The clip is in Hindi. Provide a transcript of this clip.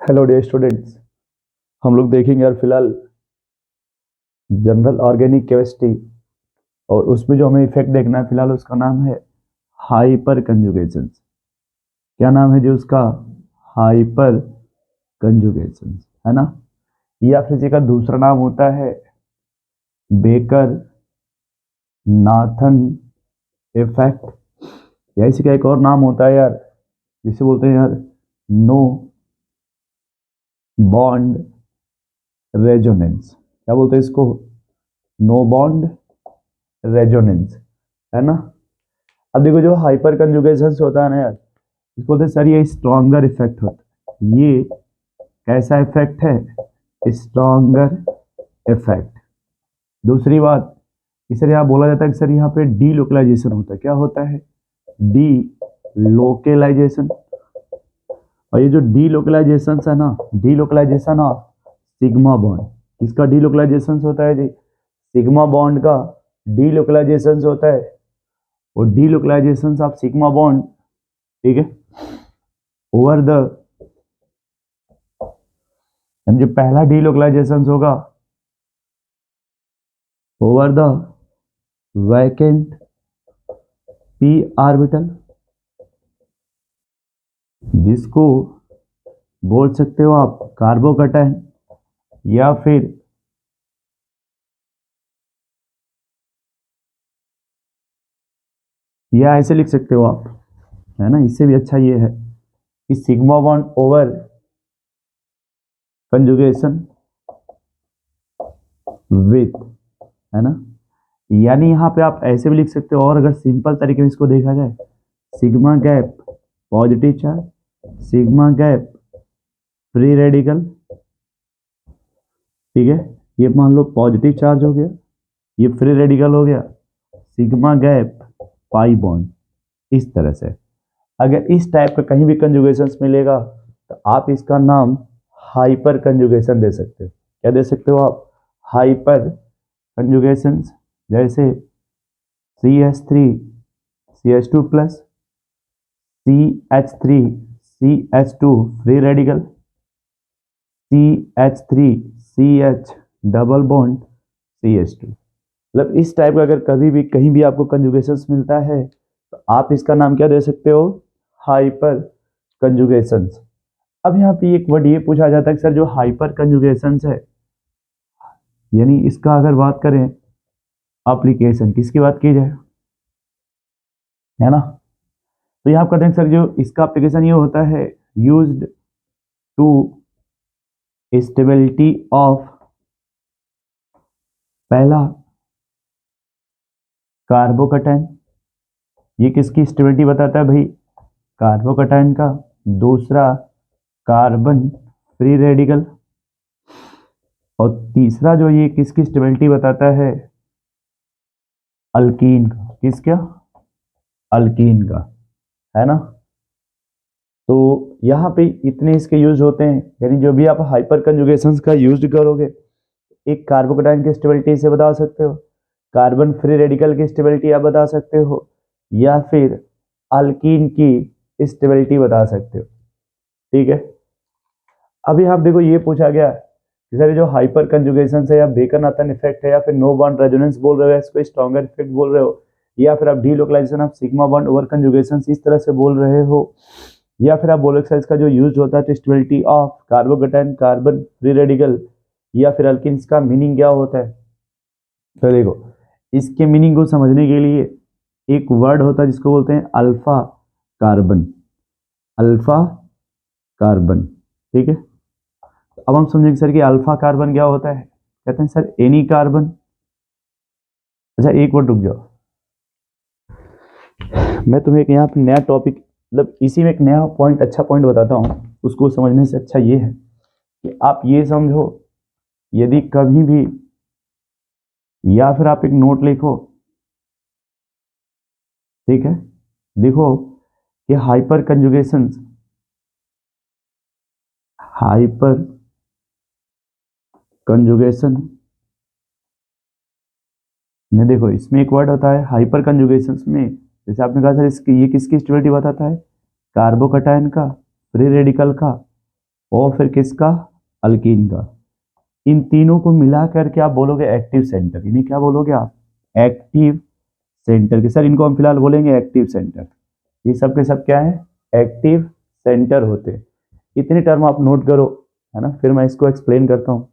हेलो डियर स्टूडेंट्स, हम लोग देखेंगे यार फिलहाल जनरल ऑर्गेनिक केमिस्ट्री। और उसमें जो हमें इफेक्ट देखना है फिलहाल उसका नाम है हाइपर कंजुगेशन। क्या नाम है जी उसका? हाइपर कंजुगेशन, है ना। या फिर इसका दूसरा नाम होता है बेकर नाथन इफेक्ट, या इसी का एक और नाम होता है यार जिसे बोलते हैं यार नो बॉन्ड रेजोनेंस। क्या बोलते हैं इसको? नो बॉन्ड रेजोनेंस, है ना। अब देखो जो हाइपर कंजुगेशन होता है ना यार, इसको बोलते हैं सर ये स्ट्रॉन्गर इफेक्ट होता है। ये कैसा इफेक्ट है? Stronger effect. दूसरी बात कि सर यहाँ बोला जाता है कि सर यहाँ पे डी लोकलाइजेशन होता है। क्या होता है? Delocalization. और ये जो डी लोकलाइजेशन है ना, delocalization of sigma bond, किसका डी लोकलाइजेशन होता है जी? सिग्मा बॉन्ड का डी लोकलाइजेशन होता है। और delocalization of sigma bond, ठीक है, ओवर द, जो पहला डी लोकलाइजेशन होगा over the vacant P orbital, जिसको बोल सकते हो आप कार्बोकैटायन, या फिर या ऐसे लिख सकते हो आप, है ना। इससे भी अच्छा ये है कि sigma bond over conjugation with, है ना। यानी यहाँ पे आप ऐसे भी लिख सकते हो, और अगर सिंपल तरीके में इसको देखा जाए, sigma gap positive charge, sigma gap free radical, ठीक है। ये मान लो पॉजिटिव चार्ज हो गया, ये फ्री रेडिकल हो गया, सिग्मा गैप पाई बॉन्ड। इस तरह से अगर इस टाइप का कहीं भी कंजुगेशन मिलेगा तो आप इसका नाम हाइपर कंजुगेशन दे सकते हो। क्या दे सकते हो आप? Hyper conjugation. जैसे CH3 CH2 plus, CH3 CH2 free radical, CH3 CH double bond CH2। मतलब इस टाइप का अगर कभी भी कहीं भी आपको कंजुगेशन मिलता है तो आप इसका नाम क्या दे सकते हो? Hyper conjugation. अब यहाँ पे एक वर्ड ये पूछा जाता है कि सर जो हाइपर कंजुगेशन है, यानी इसका अगर बात करें एप्लीकेशन, किसकी बात की जाए, है ना। तो यहाँ कहते हैं सर जो इसका एप्लीकेशन ये होता है यूज्ड टू स्टेबिलिटी ऑफ, पहला कार्बोकैटायन, ये किसकी स्टेबिलिटी बताता है भाई? कार्बोकैटायन का। दूसरा कार्बन फ्री रेडिकल। और तीसरा जो ये किसकी स्टेबिलिटी बताता है? अल्कीन का। किसका? अल्कीन का, है ना। तो यहाँ पे इतने इसके यूज होते हैं, यानी जो भी आप हाइपर कंजुगेशन का यूज करोगे, एक कार्बोकैटायन की स्टेबिलिटी से बता सकते हो, कार्बन फ्री रेडिकल की स्टेबिलिटी आप बता सकते हो, या फिर अल्कीन की स्टेबिलिटी बता सकते हो, ठीक है। अभी आप देखो ये पूछा गया कि सर जो हाइपर कंजुगेशन है या बेकर-नाथन इफेक्ट है, या फिर नो बॉन्ड रेजोनेंस बोल रहे हो, इसको स्ट्रॉन्गर इफेक्ट बोल रहे हो, या फिर आप delocalization of sigma bond over conjugation इस तरह से बोल रहे हो, या फिर आप बोलो कि इसका जो यूज होता है stability of carbocation carbon free radical, या फिर अल्किन्स का मीनिंग क्या होता है। तो देखो इसके मीनिंग को समझने के लिए एक वर्ड होता है जिसको बोलते हैं अल्फा कार्बन, अल्फा कार्बन, ठीक है। अब हम समझेंगे सर कि अल्फा कार्बन क्या होता है। कहते हैं सर एनी कार्बन। अच्छा एक मिनट रुक जाओ, मैं तुम्हें एक यहाँ पे नया टॉपिक, मतलब इसी में एक नया पॉइंट, अच्छा पॉइंट बताता हूँ। उसको समझने से अच्छा ये है कि आप ये समझो, यदि कभी भी, या फिर आप एक नोट लिखो, ठीक है, लिखो कि हाइपर कंजुगेशन, हाइपर कंजुगेशन में देखो इसमें एक वर्ड होता है हाइपर कंजुगेशन में, जैसे आपने कहा सर इसकी ये किसकी स्टेबिलिटी बताता है? कार्बोकैटायन का, फ्री रेडिकल का, और फिर किसका, अल्कीन का। इन तीनों को मिला करके आप बोलोगे एक्टिव सेंटर, इन्हें क्या बोलोगे आप, एक्टिव सेंटर के। सर इनको हम फिलहाल बोलेंगे एक्टिव सेंटर। ये सब के सब क्या है, एक्टिव सेंटर होते। इतनी टर्म आप नोट करो, है ना, फिर मैं इसको एक्सप्लेन करता हूँ।